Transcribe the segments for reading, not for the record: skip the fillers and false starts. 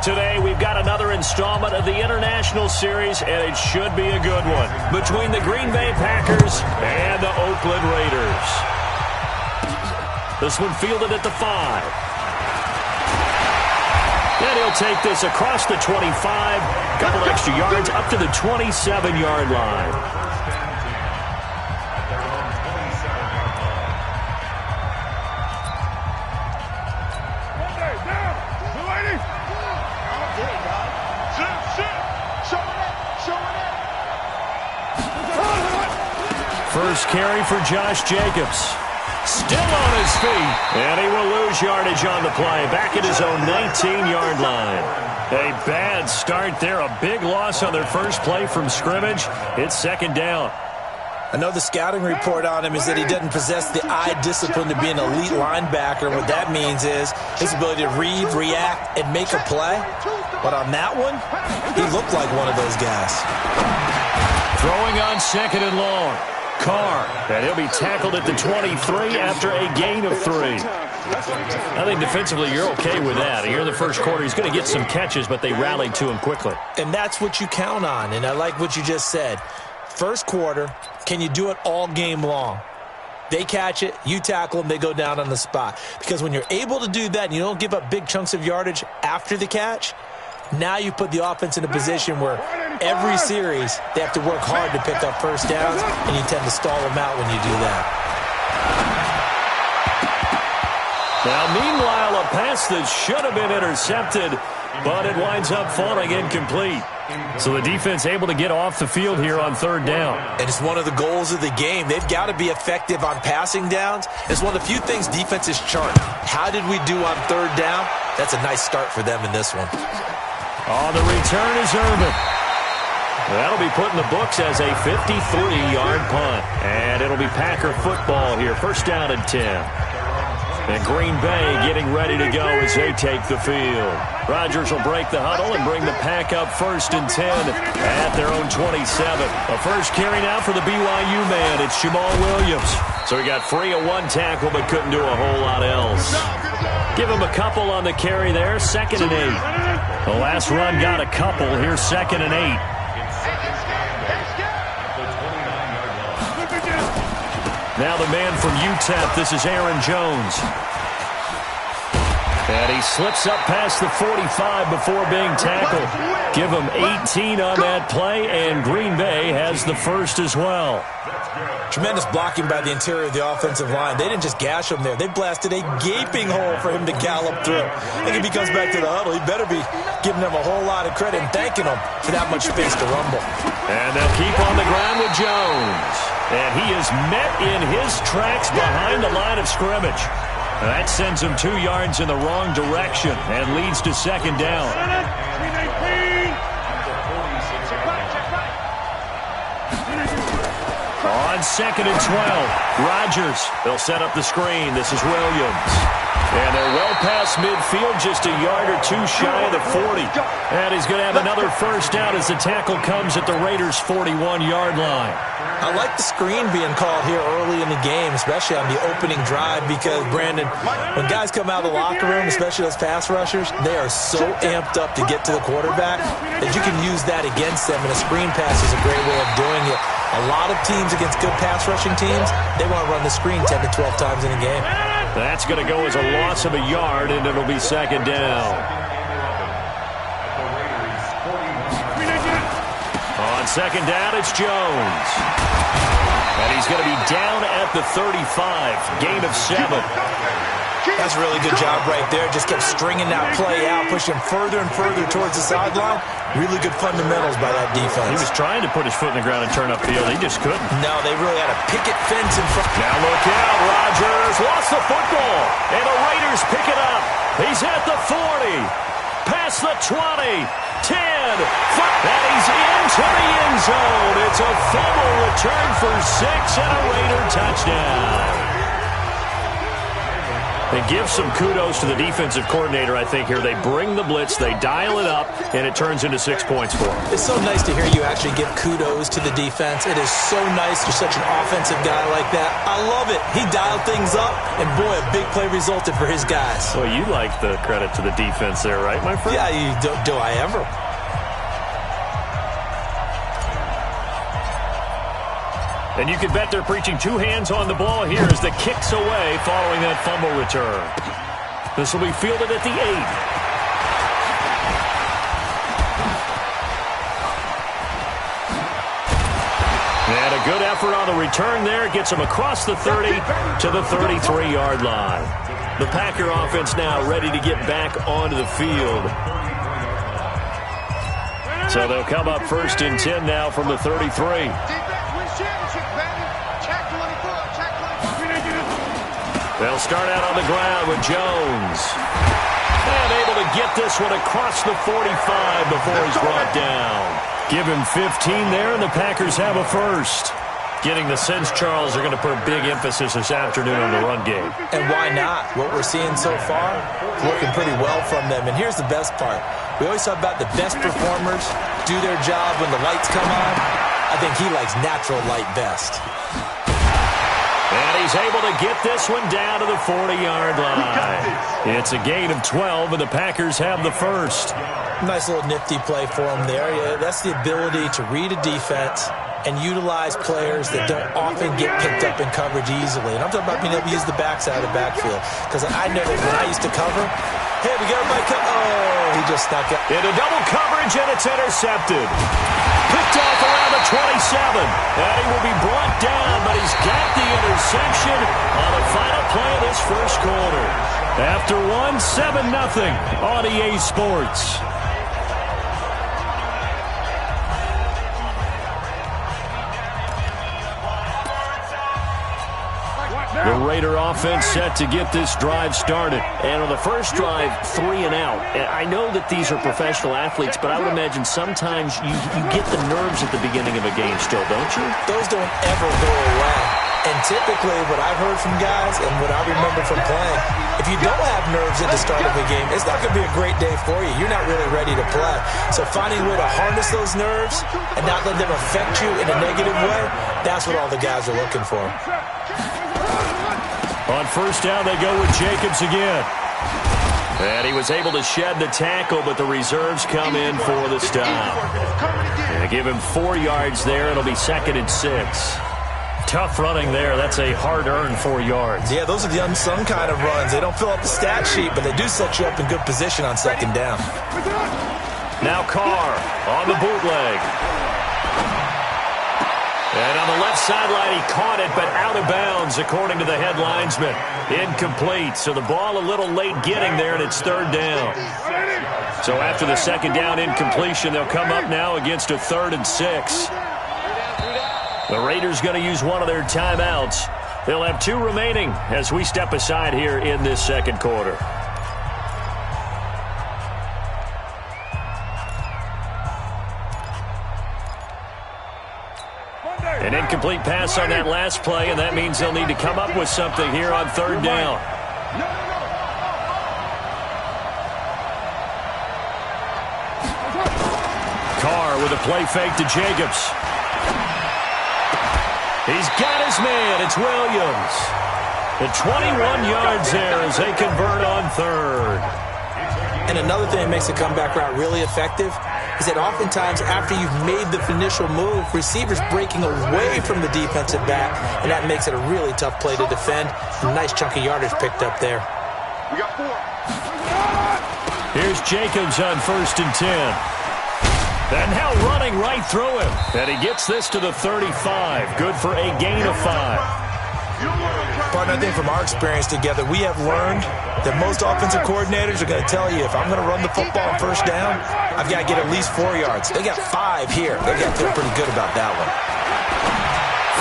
today, we've got another installment of the International Series, and it should be a good one, between the Green Bay Packers and the Oakland Raiders. This one fielded at the 5. And he'll take this across the 25, couple extra yards up to the 27-yard line. First carry for Josh Jacobs. Still on his feet. And he will lose yardage on the play. Back at his own 19-yard line. A bad start there. A big loss on their first play from scrimmage. It's second down. I know the scouting report on him is that he doesn't possess the eye discipline to be an elite linebacker. What that means is his ability to read, react, and make a play. But on that one, he looked like one of those guys. Throwing on second and long. Carr, and he'll be tackled at the 23 after a gain of 3. I think defensively you're okay with that. Here in the first quarter, he's going to get some catches, but they rallied to him quickly. And that's what you count on, and I like what you just said. First quarter, can you do it all game long? They catch it, you tackle them, they go down on the spot. Because when you're able to do that and you don't give up big chunks of yardage after the catch, now you put the offense in a position where every series they have to work hard to pick up first downs, and you tend to stall them out when you do that. Now, meanwhile, a pass that should have been intercepted, but it winds up falling incomplete. So the defense able to get off the field here on third down. And it's one of the goals of the game. They've got to be effective on passing downs. It's one of the few things defenses chart. How did we do on third down? That's a nice start for them in this one. On the return is Irvin. That'll be put in the books as a 53-yard punt. And it'll be Packer football here. First down and 10. And Green Bay getting ready to go as they take the field. Rodgers will break the huddle and bring the Pack up first and 10 at their own 27. A first carry now for the BYU man. It's Jamal Williams. So he got free of one tackle but couldn't do a whole lot else. Give him a couple on the carry there. Second and 8. The last run got a couple. Here's second and 8. Now the man from UTEP, this is Aaron Jones. And he slips up past the 45 before being tackled. Give him 18 on that play, and Green Bay has the first as well. Tremendous blocking by the interior of the offensive line. They didn't just gash him there. They blasted a gaping hole for him to gallop through. I think if he comes back to the huddle, he better be giving them a whole lot of credit and thanking them for that much space to rumble. And they'll keep on the ground with Jones. And he is met in his tracks behind the line of scrimmage. That sends him 2 yards in the wrong direction and leads to second down. On second and 12, Rodgers. They'll set up the screen. This is Williams. And they're well past midfield, just a yard or two shy of the 40. And he's going to have another first down as the tackle comes at the Raiders' 41-yard line. I like the screen being called here early in the game, especially on the opening drive, because, Brandon, when guys come out of the locker room, especially those pass rushers, they are so amped up to get to the quarterback that you can use that against them, and a screen pass is a great way of doing it. A lot of teams against good pass rushing teams, they want to run the screen 10 to 12 times in a game. That's going to go as a loss of a yard, and it'll be second down. On second down, it's Jones. And he's going to be down at the 35. Gain of 7. That's a really good job right there. Just kept stringing that play out, pushing him further and further towards the sideline. Really good fundamentals by that defense. He was trying to put his foot in the ground and turn upfield. He just couldn't. No, they really had a picket fence in front. Now look out. Rodgers lost the football. And the Raiders pick it up. He's at the 40. Past the 20. 10. And he's into the end zone. It's a fumble return for 6 and a Raider touchdown. And give some kudos to the defensive coordinator, I think, here. They bring the blitz, they dial it up, and it turns into 6 points for them. It's so nice to hear you actually give kudos to the defense. It is so nice. You're such an offensive guy like that. I love it. He dialed things up, and boy, a big play resulted for his guys. Well, you like the credit to the defense there, right, my friend? Yeah, do I ever? And you can bet they're preaching two hands on the ball here as the kick's away following that fumble return. This will be fielded at the 8. And a good effort on the return there. Gets him across the 30 to the 33-yard line. The Packer offense now ready to get back onto the field. So they'll come up 1st and 10 now from the 33. They'll start out on the ground with Jones. And able to get this one across the 45 before he's brought down. Give him 15 there, and the Packers have a first. Getting the sense, Charles, are going to put a big emphasis this afternoon on the run game. And why not? What we're seeing so far, working pretty well from them. And here's the best part. We always talk about the best performers do their job when the lights come on. I think he likes natural light best. And he's able to get this one down to the 40-yard line. It's a gain of 12, and the Packers have the first. Nice little nifty play for him there. Yeah, that's the ability to read a defense and utilize players that don't often get picked up in coverage easily. And I'm talking about being able to use the backside of the backfield. Because I know that when I used to cover, hey, we got everybody he just snuck it. Into double coverage, and it's intercepted. Picked off around the 27. And he will be brought down, but he's got the interception on the final play of this first quarter. After 7-0 on EA Sports. The Raider offense set to get this drive started. And on the first drive, 3 and out. And I know that these are professional athletes, but I would imagine sometimes you get the nerves at the beginning of a game still, don't you? Those don't ever go away. And typically what I've heard from guys and what I remember from playing, if you don't have nerves at the start of a game, it's not going to be a great day for you. You're not really ready to play. So finding a way to harness those nerves and not let them affect you in a negative way, that's what all the guys are looking for. On first down, they go with Jacobs again. And he was able to shed the tackle, but the reserves come in for the stop. And they give him 4 yards there. It'll be 2nd and 6. Tough running there. That's a hard-earned 4 yards. Yeah, those are the unsung kind of runs. They don't fill up the stat sheet, but they do set you up in good position on 2nd down. Now Carr on the bootleg. And on the left sideline, he caught it, but out of bounds, according to the head linesman. Incomplete. So the ball a little late getting there, and it's 3rd down. So after the 2nd down incompletion, they'll come up now against a 3rd and 6. The Raiders going to use one of their timeouts. They'll have 2 remaining as we step aside here in this 2nd quarter. An incomplete pass on that last play, and that means they'll need to come up with something here on 3rd down. Carr with a play fake to Jacobs. He's got his man. It's Williams. The 21 yards there as they convert on 3rd. And another thing that makes the comeback route really effective is that oftentimes after you've made the initial move, receivers breaking away from the defensive back, and that makes it a really tough play to defend. A nice chunk of yardage picked up there. We got 4. Here's Jacobs on 1st and 10. And now running right through him. And he gets this to the 35. Good for a gain of 5. Partner, I think from our experience together, we have learned that most offensive coordinators are going to tell you, if I'm going to run the football on 1st down, I've got to get at least 4 yards. They got 5 here. They got to feel pretty good about that one.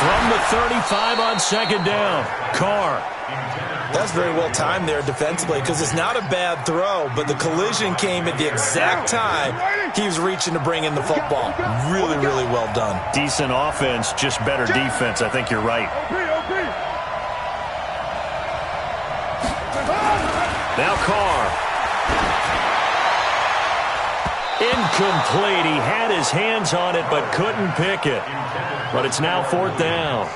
From the 35 on 2nd down, Carr. That's very well timed there defensively because it's not a bad throw, but the collision came at the exact time he was reaching to bring in the football. Really, really well done. Decent offense, just better defense. I think you're right. Now Carr. Incomplete. He had his hands on it but couldn't pick it. But it's now 4th down.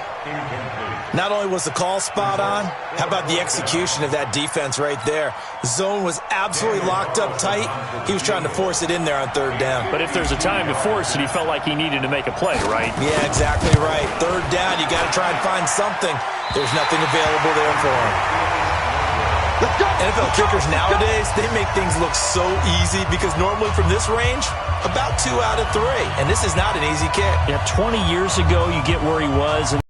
Not only was the call spot on, how about the execution of that defense right there? The zone was absolutely locked up tight. He was trying to force it in there on 3rd down. But if there's a time to force it, he felt like he needed to make a play, right? Yeah, exactly right. 3rd down, you got to try and find something. There's nothing available there for him. NFL kickers nowadays, they make things look so easy because normally from this range, about 2 out of 3. And this is not an easy kick. Yeah, 20 years ago, you get where he was and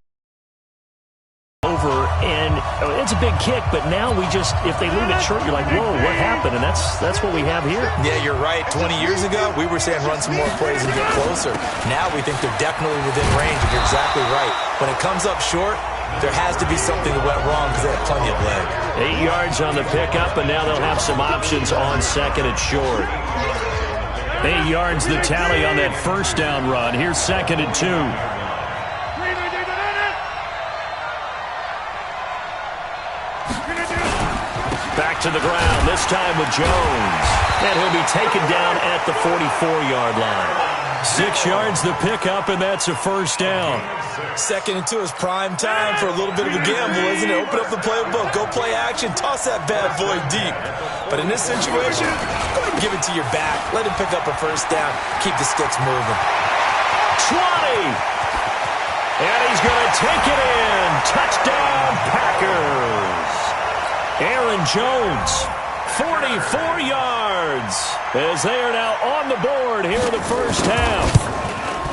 over, and it's a big kick, but now we just, if they leave it short, you're like, whoa, what happened? And that's what we have here. Yeah, you're right. 20 years ago, we were saying run some more plays and get closer. Now we think they're definitely within range, and you're exactly right. When it comes up short, there has to be something that went wrong because they have plenty of leg. 8 yards on the pickup, and now they'll have some options on 2nd and short. 8 yards the tally on that 1st down run. Here's 2nd and 2. Back to the ground, this time with Jones. And he'll be taken down at the 44-yard line. 6 yards the pickup, and that's a 1st down. 2nd and 2 is prime time for a little bit of a gamble, isn't it? Open up the playbook, go play action, toss that bad boy deep. But in this situation, go ahead and give it to your back. Let him pick up a 1st down. Keep the sticks moving. 20! And he's going to take it in. Touchdown, Packers! Aaron Jones, 44 yards, as they are now on the board here in the 1st half.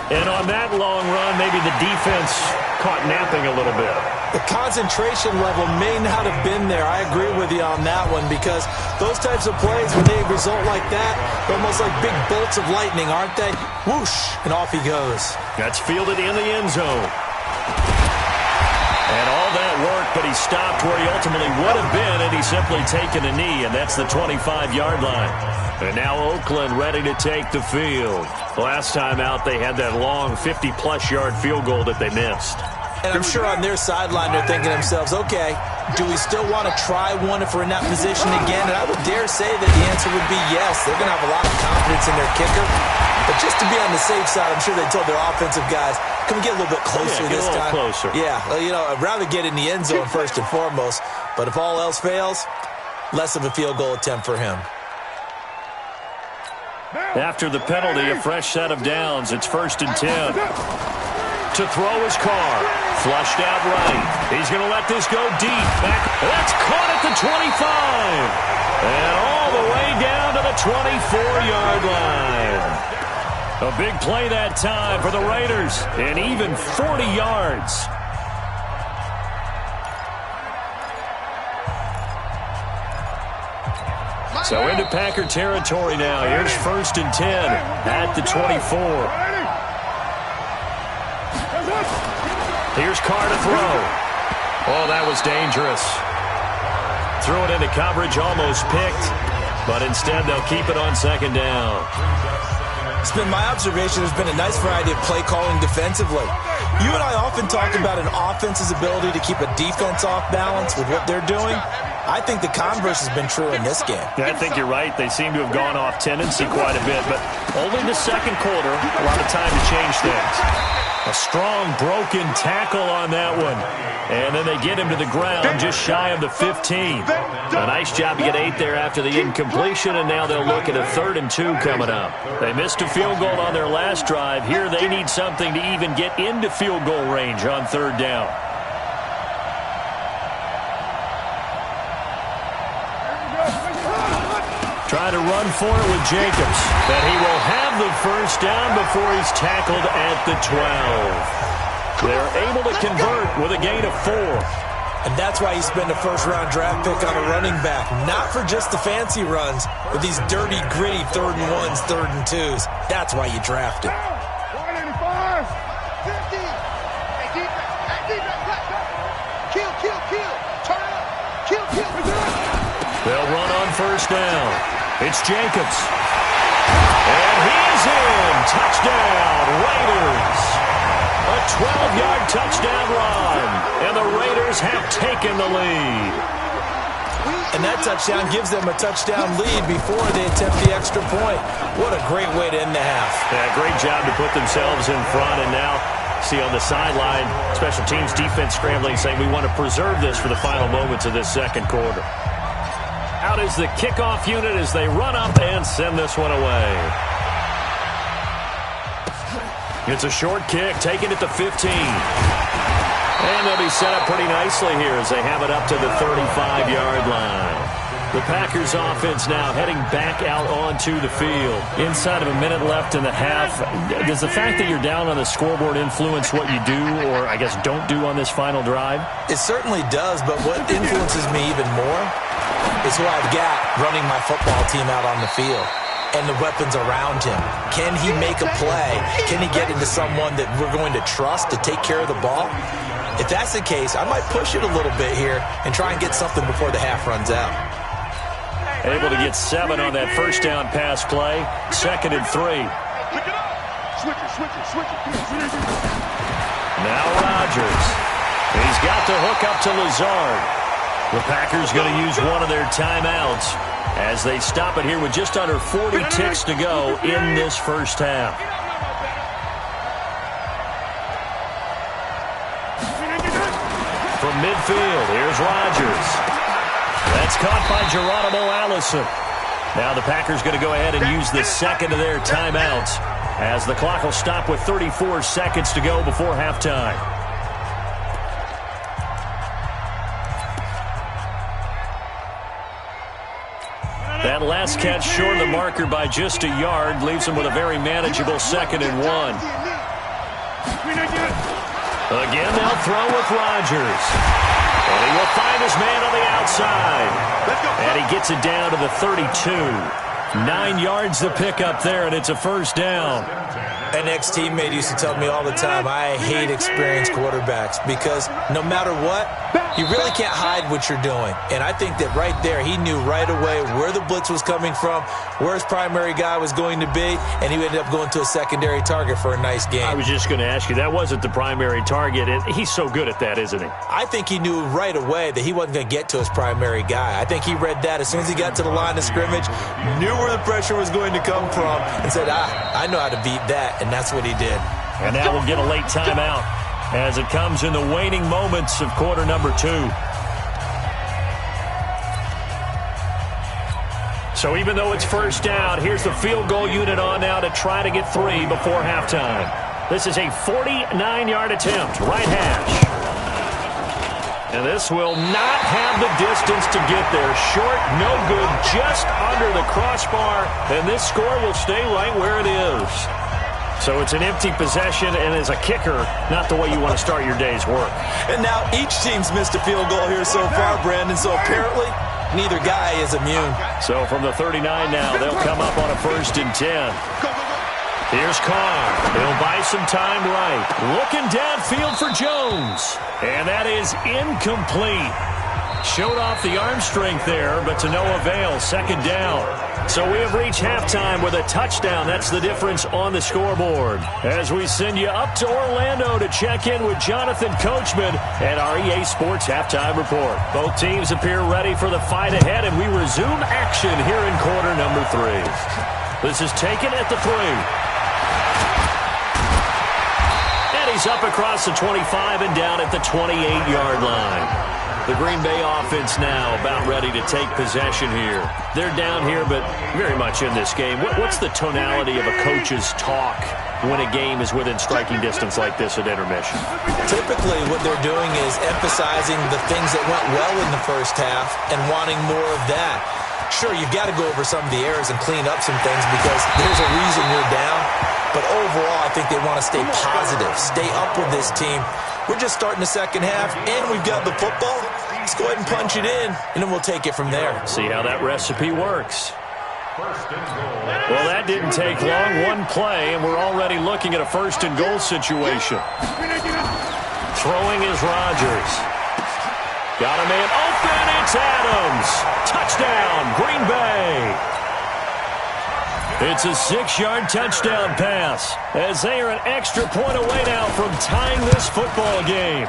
And on that long run, maybe the defense caught napping a little bit. The concentration level may not have been there. I agree with you on that one because those types of plays, when they result like that, they're almost like big bolts of lightning, aren't they? Whoosh, and off he goes. That's fielded in the end zone. And all that work, but he stopped where he ultimately would have been, and he's simply taken a knee, and that's the 25-yard line. And now Oakland ready to take the field. Last time out, they had that long 50-plus yard field goal that they missed. And I'm sure on their sideline they're thinking to themselves, okay, do we still want to try one if we're in that position again? And I would dare say that the answer would be yes. They're going to have a lot of confidence in their kicker. But just to be on the safe side, I'm sure they told their offensive guys, can we get a little bit closer this time? Closer. Yeah, well, you know, I'd rather get in the end zone first and foremost. But if all else fails, less of a field goal attempt for him. After the penalty, a fresh set of downs. It's 1st and 10. To throw his Carr. Flushed out right. He's going to let this go deep. Back. That's caught at the 25. And all the way down to the 24-yard line. A big play that time for the Raiders. And even 40 yards. So into Packer territory now. Here's 1st and 10 at the 24. Here's Carr to throw. Oh, that was dangerous. Threw it into coverage, almost picked. But instead, they'll keep it on 2nd down. It's been my observation there's been a nice variety of play calling defensively. You and I often talk about an offense's ability to keep a defense off balance with what they're doing. I think the converse has been true in this game. Yeah, I think you're right. They seem to have gone off tendency quite a bit, but only the 2nd quarter, a lot of time to change things. A strong broken tackle on that one. And then they get him to the ground just shy of the 15. A nice job to get 8 there after the incompletion, and now they'll look at a 3rd and 2 coming up. They missed a field goal on their last drive. Here they need something to even get into field goal range on 3rd down. Try to run for it with Jacobs. But he will have the 1st down before he's tackled at the 12. They're able to convert with a gain of 4. And that's why you spend a 1st-round draft pick on a running back. Not for just the fancy runs, but these dirty, gritty 3rd and 1s, 3rd and 2s. That's why you draft him. 185, 50. Hey, defense, kill, turn it up, kill. They'll run on 1st down. It's Jacobs. And he's in. Touchdown, Raiders. A 12-yard touchdown run. And the Raiders have taken the lead. And that touchdown gives them a touchdown lead before they attempt the extra point. What a great way to end the half. Yeah, great job to put themselves in front. And now, see on the sideline, special teams defense scrambling, saying we want to preserve this for the final moments of this second quarter. Out is the kickoff unit as they run up and send this one away. It's a short kick, taking it to 15. And they'll be set up pretty nicely here as they have it up to the 35-yard line. The Packers offense now heading back out onto the field. Inside of a minute left in the half, does the fact that you're down on the scoreboard influence what you do or, I guess, don't do on this final drive? It certainly does, but what influences me even more is who I've got running my football team out on the field and the weapons around him. Can he make a play? Can he get into someone that we're going to trust to take care of the ball? If that's the case, I might push it a little bit here and try and get something before the half runs out. Able to get 7 on that first down pass play. 2nd and 3. Now Rodgers. He's got the hook up to Lazard. The Packers going to use one of their timeouts as they stop it here with just under 40 ticks to go in this first half. From midfield, here's Rodgers. That's caught by Geronimo Allison. Now the Packers going to go ahead and use the second of their timeouts as the clock will stop with 34 seconds to go before halftime. That last catch short of the marker by just a yard leaves them with a very manageable 2nd and 1. Again, they'll throw with Rodgers. And he will find his man on the outside. And he gets it down to the 32. 9 yards to pick up there, and it's a first down. An ex-teammate used to tell me all the time, I hate experienced quarterbacks because no matter what, you really can't hide what you're doing. And I think that right there, he knew right away where the blitz was coming from, where his primary guy was going to be, and he ended up going to a secondary target for a nice game. I was just going to ask you, that wasn't the primary target. He's so good at that, isn't he? I think he knew right away that he wasn't going to get to his primary guy. I think he read that as soon as he got to the line of scrimmage, knew where the pressure was going to come from, and said, I know how to beat that, and that's what he did. And that will get a late timeout as it comes in the waning moments of quarter number 2. So even though it's first down, here's the field goal unit on now to try to get 3 before halftime. This is a 49-yard attempt, right hash. And this will not have the distance to get there. Short, no good, just under the crossbar. And this score will stay right where it is. So it's an empty possession, and as a kicker, not the way you want to start your day's work. And now each team's missed a field goal here so far, Brandon, so apparently neither guy is immune. So from the 39 now, they'll come up on a 1st and 10. Here's Carr. He'll buy some time right. Looking downfield for Jones. And that is incomplete. Showed off the arm strength there, but to no avail. 2nd down. So we have reached halftime with a touchdown. That's the difference on the scoreboard. As we send you up to Orlando to check in with Jonathan Coachman and our EA Sports Halftime Report. Both teams appear ready for the fight ahead, and we resume action here in quarter number 3. This is taken at the 3. And he's up across the 25 and down at the 28-yard line. The Green Bay offense now about ready to take possession here. They're down here, but very much in this game. What's the tonality of a coach's talk when a game is within striking distance like this at intermission? Typically, what they're doing is emphasizing the things that went well in the first half and wanting more of that. Sure, you've got to go over some of the errors and clean up some things because there's a reason you're down. But overall, I think they want to stay positive, stay up with this team. We're just starting the second half, and we've got the football. Let's go ahead and punch it in, and then we'll take it from there. See how that recipe works. Well, that didn't take long. One play, and we're already looking at a 1st and goal situation. Throwing is Rodgers. Got a man open. It's Adams. Touchdown, Green Bay. It's a 6-yard touchdown pass as they are an extra point away now from tying this football game.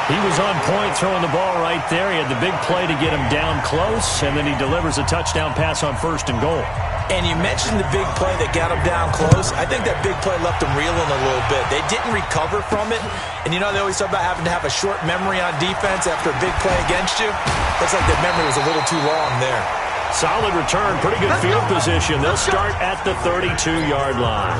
He was on point throwing the ball right there. He had the big play to get him down close, and then he delivers a touchdown pass on 1st and goal. And you mentioned the big play that got him down close. I think that big play left him reeling a little bit. They didn't recover from it. And you know, they always talk about having to have a short memory on defense after a big play against you. Looks like the memory was a little too long there. Solid return, pretty good field position. They'll start at the 32-yard line.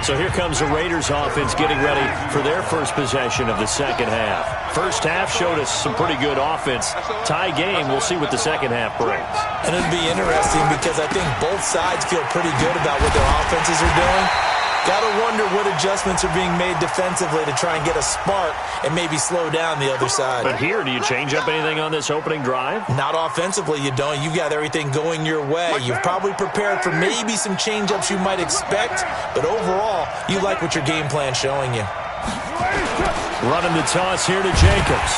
So here comes the Raiders offense getting ready for their first possession of the second half. First half showed us some pretty good offense. Tie game, we'll see what the second half brings. And it'll be interesting because I think both sides feel pretty good about what their offenses are doing. Got to wonder what adjustments are being made defensively to try and get a spark and maybe slow down the other side. But here, do you change up anything on this opening drive? Not offensively, you don't. You've got everything going your way. You've probably prepared for maybe some change-ups you might expect, but overall, you like what your game plan's showing you. Running the toss here to Jacobs.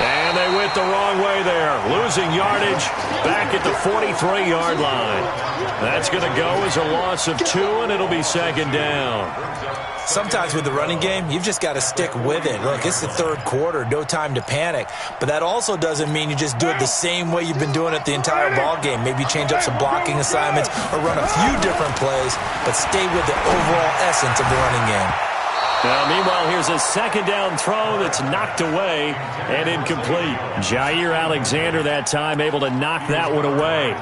And they went the wrong way there. Losing yardage back at the 43-yard line. That's going to go as a loss of 2, and it'll be second down. Sometimes with the running game, you've just got to stick with it. Look, it's the third quarter, no time to panic. But that also doesn't mean you just do it the same way you've been doing it the entire ball game. Maybe change up some blocking assignments or run a few different plays, but stay with the overall essence of the running game. Now, meanwhile, here's a second down throw that's knocked away and incomplete. Jair Alexander that time able to knock that one away.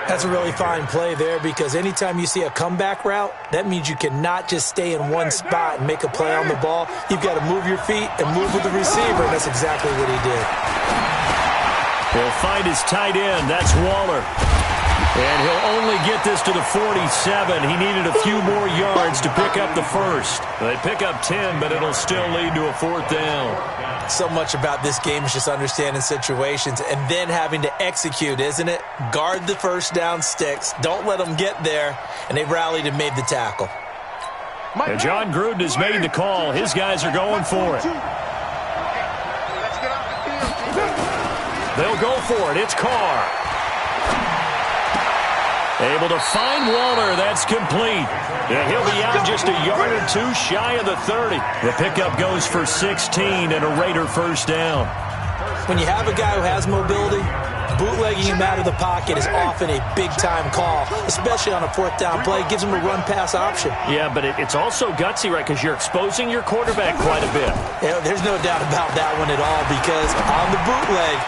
That's a really fine play there because anytime you see a comeback route, that means you cannot just stay in one spot and make a play on the ball. You've got to move your feet and move with the receiver, and that's exactly what he did. He'll find his tight end. That's Waller. And he'll only get this to the 47. He needed a few more yards to pick up the first. They pick up 10, but it'll still lead to a 4th down. So much about this game is just understanding situations and then having to execute, isn't it? Guard the first down sticks. Don't let them get there. And they rallied and made the tackle. And John Gruden has made the call. His guys are going for it. They'll go for it. It's Carr. Able to find Waller. That's complete. And he'll be out just a yard or 2 shy of the 30. The pickup goes for 16 and a Raider first down. When you have a guy who has mobility, bootlegging him out of the pocket is often a big-time call, especially on a 4th down play. It gives him a run-pass option. Yeah, but it's also gutsy, right, because you're exposing your quarterback quite a bit. Yeah, there's no doubt about that one at all because on the bootleg,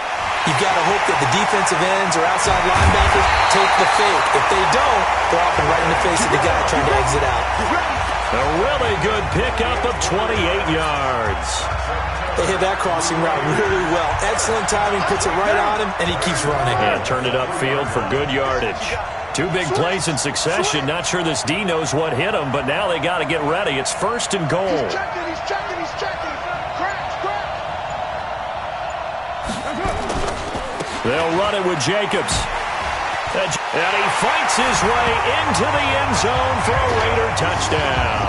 you've got to hope that the defensive ends or outside linebackers take the fake. If they don't, they're often right in the face of the guy trying to exit out. A really good pickup of 28 yards. They hit that crossing route really well. Excellent timing, puts it right on him, and he keeps running. And turned it upfield for good yardage. 2 big plays in succession. Not sure this D knows what hit him, but now they got to get ready. It's 1st and goal. He's checking. They'll run it with Jacobs. And he fights his way into the end zone for a Raider touchdown.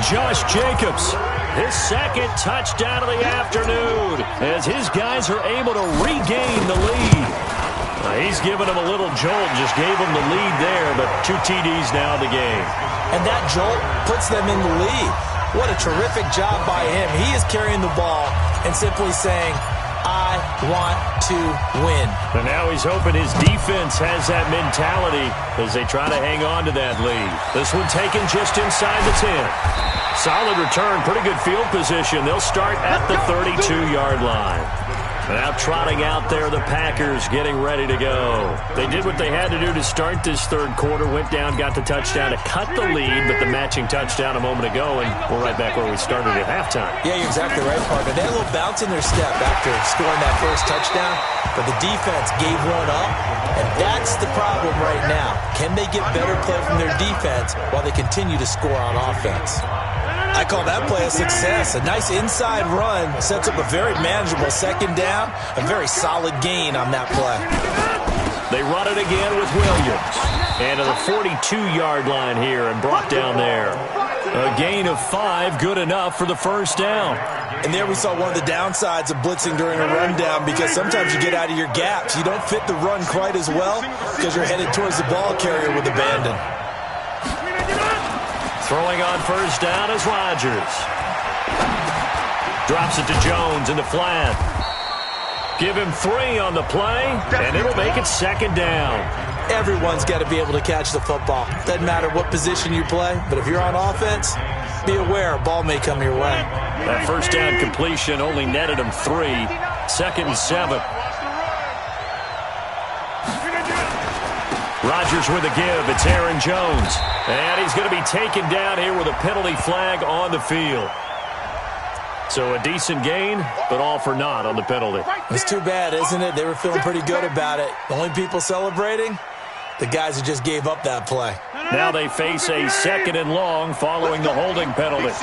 Josh Jacobs, his 2nd touchdown of the afternoon as his guys are able to regain the lead. He's given him a little jolt, just gave him the lead there, but 2 TDs now in the game. And that jolt puts them in the lead. What a terrific job by him. He is carrying the ball and simply saying, I want to win. And now he's hoping his defense has that mentality as they try to hang on to that lead. This one taken just inside the 10. Solid return, pretty good field position. They'll start at the 32-yard line. Now trotting out there, the Packers getting ready to go. They did what they had to do to start this 3rd quarter, went down, got the touchdown to cut the lead, but the matching touchdown a moment ago, and we're right back where we started at halftime. Yeah, you're exactly right, partner. They had a little bounce in their step after scoring that first touchdown, but the defense gave one up, and that's the problem right now. Can they get better play from their defense while they continue to score on offense? I call that play a success. A nice inside run sets up a very manageable 2nd down. A very solid gain on that play. They run it again with Williams. And to the 42-yard line here and brought down there. A gain of 5, good enough for the first down. And there we saw one of the downsides of blitzing during a rundown because sometimes you get out of your gaps. You don't fit the run quite as well because you're headed towards the ball carrier with abandon. Throwing on first down is Rodgers. Drops it to Jones in the flat. Give him 3 on the play, and it'll make it second down. Everyone's got to be able to catch the football. Doesn't matter what position you play, but if you're on offense, be aware a ball may come your way. That first down completion only netted him 3. 2nd and 7. Rodgers with a give. It's Aaron Jones. And he's going to be taken down here with a penalty flag on the field. So a decent gain, but all for naught on the penalty. It's too bad, isn't it? They were feeling pretty good about it. The only people celebrating, the guys who just gave up that play. Now they face a 2nd and long following the holding penalty.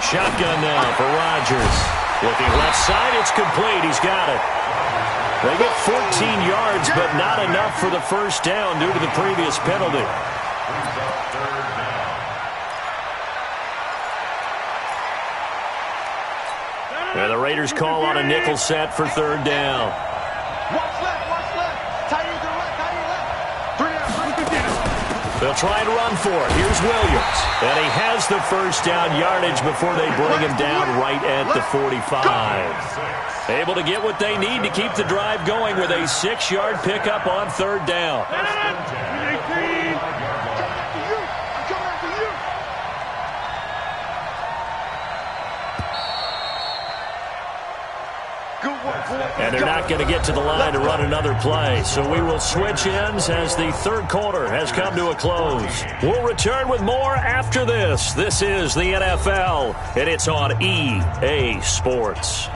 Shotgun now for Rodgers. Looking left side, it's complete. He's got it. They get 14 yards, but not enough for the first down due to the previous penalty. And the Raiders call on a nickel set for 3rd down. Watch left. Tight end to the right, tight end left. 3 down. They'll try and run for it. Here's Williams. And he has the first down yardage before they bring him down right at the 45. Able to get what they need to keep the drive going with a 6-yard pickup on 3rd down. And they're not going to get to the line to run another play. So we will switch ends as the 3rd quarter has come to a close. We'll return with more after this. This is the NFL, and it's on EA Sports.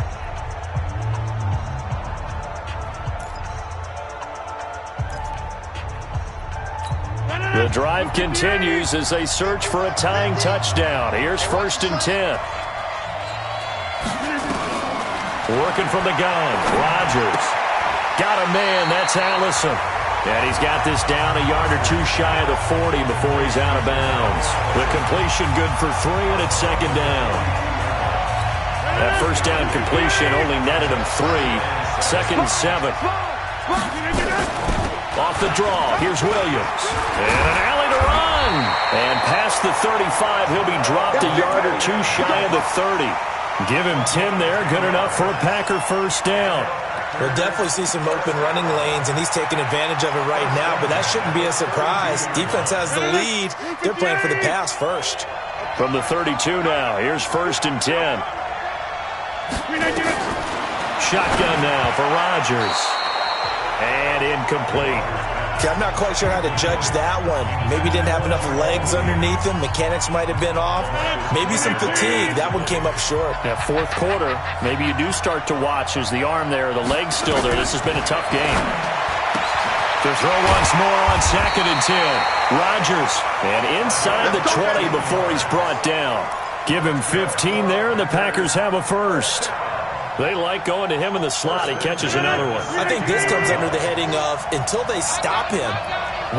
The drive continues as they search for a tying touchdown. Here's 1st and 10. Working from the gun. Rodgers. Got a man. That's Allison. And he's got this down a yard or 2 shy of the 40 before he's out of bounds. The completion good for 3, and it's 2nd down. That first down completion only netted him 3. 2nd and 7. Off the draw. Here's Williams. And an alley to run. And past the 35, he'll be dropped a yard or 2 shy of the 30. Give him 10 there. Good enough for a Packer first down. We'll definitely see some open running lanes, and he's taking advantage of it right now, but that shouldn't be a surprise. Defense has the lead. They're playing for the pass first. From the 32 now, here's 1st and 10. Shotgun now for Rodgers. And incomplete. Okay, I'm not quite sure how to judge that one. Maybe didn't have enough legs underneath him. Mechanics might have been off. Maybe some fatigue. That one came up short. Yeah, 4th quarter, maybe you do start to watch as the arm there, the leg's still there. This has been a tough game. To throw once more on 2nd and 10. Rodgers. And inside the 20 before he's brought down. Give him 15 there, and the Packers have a first. They like going to him in the slot. He catches another one. I think this comes under the heading of, until they stop him,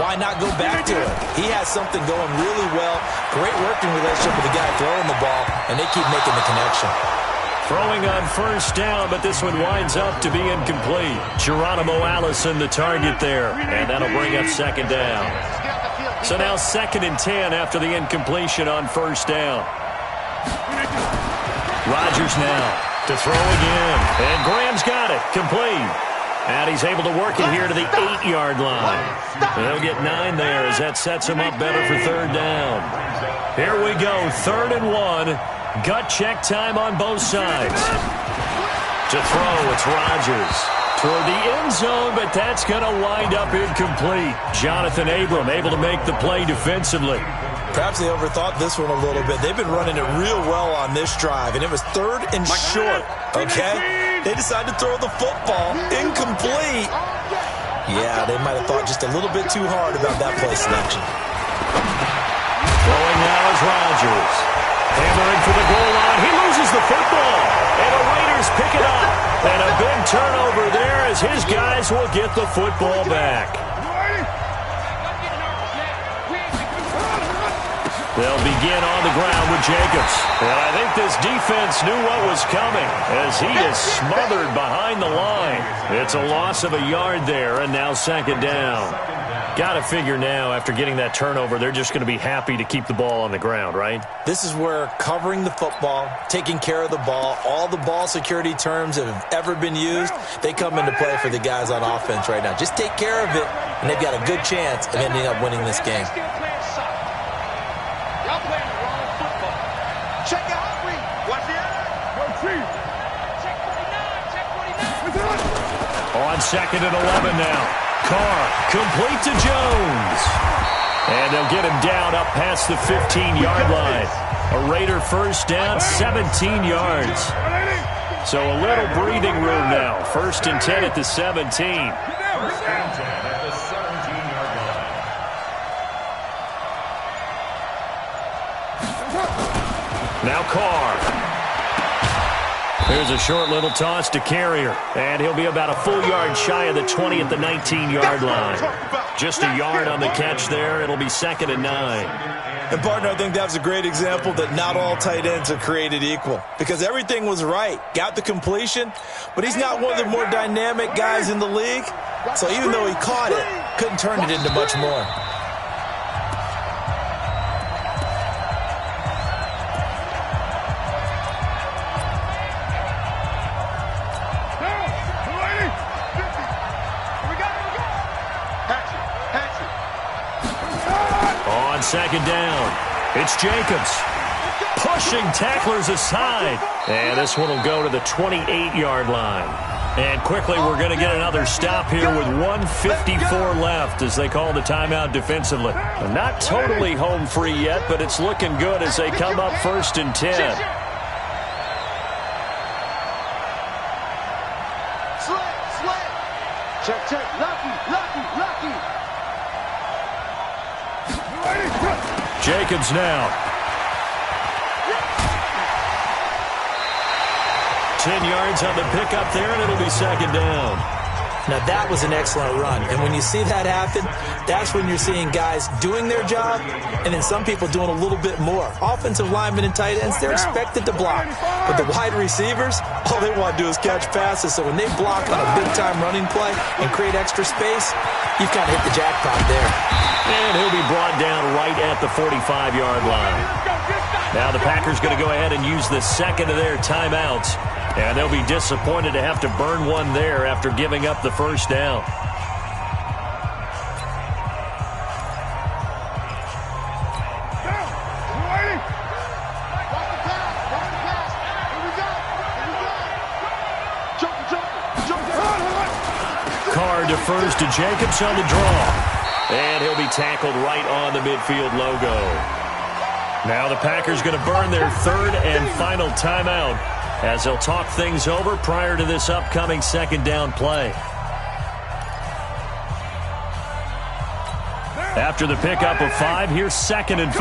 why not go back to it? He has something going really well. Great working relationship with the guy throwing the ball, and they keep making the connection. Throwing on first down, but this one winds up to be incomplete. Geronimo Allison, the target there, and that'll bring up 2nd down. So now 2nd and 10 after the incompletion on first down. Rodgers now. To throw again. And Graham's got it. Complete. And he's able to work it here to the 8-yard line. They'll get 9 there as that sets him up better for 3rd down. Here we go. 3rd and 1. Gut check time on both sides. To throw, it's Rodgers. Toward the end zone, but that's going to wind up incomplete. Jonathan Abram able to make the play defensively. Perhaps they overthought this one a little bit. They've been running it real well on this drive, and it was 3rd and short, okay? They decided to throw the football. Incomplete. Yeah, they might have thought just a little bit too hard about that play selection. Throwing now is Rodgers. Hammering for the goal line. He loses the football, and the Raiders pick it up. And a big turnover there as his guys will get the football back. They'll begin on the ground with Jacobs. And I think this defense knew what was coming as he is smothered behind the line. It's a loss of a yard there, and now 2nd down. Got to figure now, after getting that turnover, they're just going to be happy to keep the ball on the ground, right? This is where covering the football, taking care of the ball, all the ball security terms that have ever been used, they come into play for the guys on offense right now. Just take care of it, and they've got a good chance of ending up winning this game. Y'all playing the wrong football. Check out Reed. Watch the eye. Check 49. Check 49. On 2nd and 11 now. Carr, complete to Jones. And they'll get him down up past the 15-yard line. A Raider first down, 17 yards. So a little breathing room now. 1st and 10 at the 17. Now Carr. Here's a short little toss to Carrier, and he'll be about a full yard shy of the 20 at the 19-yard line. Just a yard on the catch there. It'll be 2nd and 9. And, partner, I think that's a great example that not all tight ends are created equal, because everything was right. Got the completion, but he's not one of the more dynamic guys in the league. So even though he caught it, couldn't turn it into much more. On 2nd down, it's Jacobs. Pushing tacklers aside. And this one will go to the 28-yard line. And quickly we're going to get another stop here with 1:54 left as they call the timeout defensively. Not totally home free yet, but it's looking good as they come up 1st and 10. Check, check. Lucky. Jacobs now. 10 yards on the pickup there, and it'll be 2nd down. Now, that was an excellent run. And when you see that happen, that's when you're seeing guys doing their job and then some people doing a little bit more. Offensive linemen and tight ends, they're expected to block. But the wide receivers, all they want to do is catch passes. So when they block on a big-time running play and create extra space, you've kind of hit the jackpot there. And he'll be brought down right at the 45-yard line. Now the Packers going to go ahead and use the second of their timeouts. And they'll be disappointed to have to burn one there after giving up the first down. Carr defers to Jacobs on the draw. And he'll be tackled right on the midfield logo. Now the Packers going to burn their third and final timeout as they'll talk things over prior to this upcoming second down play. After the pickup of 5, here's 2nd and 5.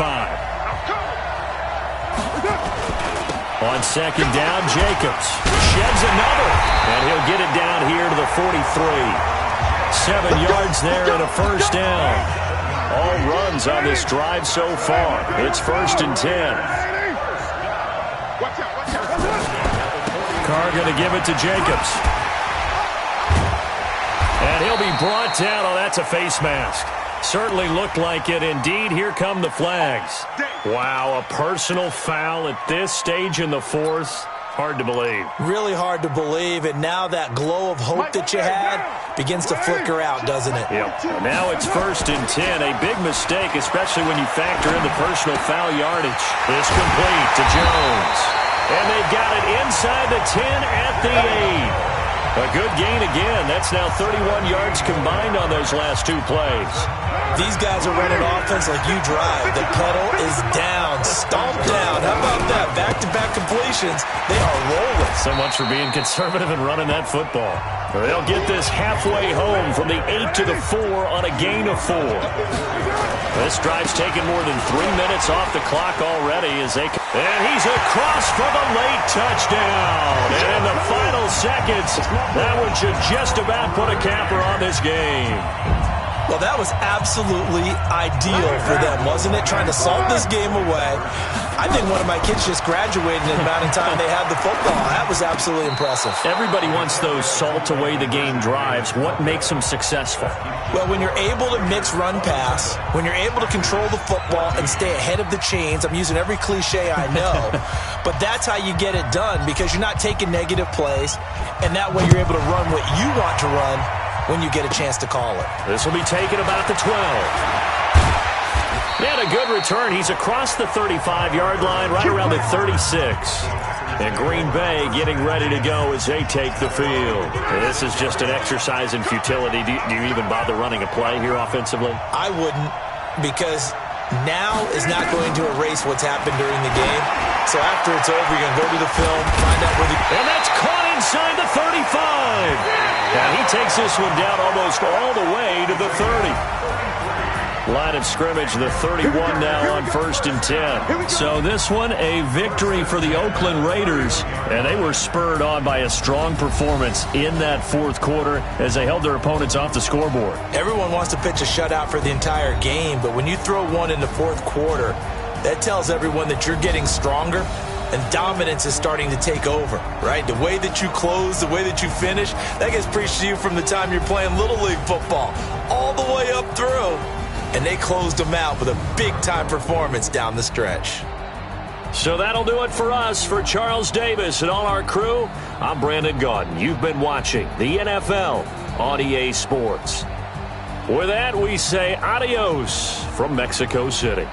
On 2nd down, Jacobs sheds another, and he'll get it down here to the 43. 7 yards there and a first down. All runs on this drive so far. It's 1st and 10. Carr going to give it to Jacobs. And he'll be brought down. Oh, that's a face mask. Certainly looked like it. Indeed, here come the flags. Wow, a personal foul at this stage in the fourth. Hard to believe. Really hard to believe, and now that glow of hope that you had begins to flicker out, doesn't it? Yep. Now it's 1st and 10. A big mistake, especially when you factor in the personal foul yardage. It's complete to Jones. And they've got it inside the 10 at the 8. A good gain again. That's now 31 yards combined on those last 2 plays. These guys are running offense like you drive. The pedal is down, stomped down. How about that? Back-to-back completions. They are rolling. So much for being conservative and running that football. They'll get this halfway home from the 8 to the 4 on a gain of 4. This drive's taken more than 3 minutes off the clock already as they... And he's across for the late touchdown. And in the final seconds, that one should just about put a capper on this game. Well, that was absolutely ideal for them, wasn't it? Trying to salt this game away. I think one of my kids just graduated in the amount of time they had the football. That was absolutely impressive. Everybody wants those salt-away-the-game drives. What makes them successful? Well, when you're able to mix run-pass, when you're able to control the football and stay ahead of the chains, I'm using every cliche I know, but that's how you get it done because you're not taking negative plays, and that way you're able to run what you want to run when you get a chance to call it. This will be taken about the 12. And a good return. He's across the 35-yard line, right around the 36. And Green Bay getting ready to go as they take the field. This is just an exercise in futility. Do you even bother running a play here offensively? I wouldn't, because now is not going to erase what's happened during the game. So after it's over, you're going to go to the film, find out where the... And that's caught inside the 35. And he takes this one down almost all the way to the 30. Line of scrimmage, the 31 now on 1st and 10. So this one, a victory for the Oakland Raiders. And they were spurred on by a strong performance in that fourth quarter as they held their opponents off the scoreboard. Everyone wants to pitch a shutout for the entire game, but when you throw one in the fourth quarter, that tells everyone that you're getting stronger and dominance is starting to take over, right? The way that you close, the way that you finish, that gets preached to you from the time you're playing Little League football all the way up through. And they closed them out with a big-time performance down the stretch. So that'll do it for us. For Charles Davis and all our crew, I'm Brandon Gaudin. You've been watching the NFL on EA Sports. With that, we say adios from Mexico City.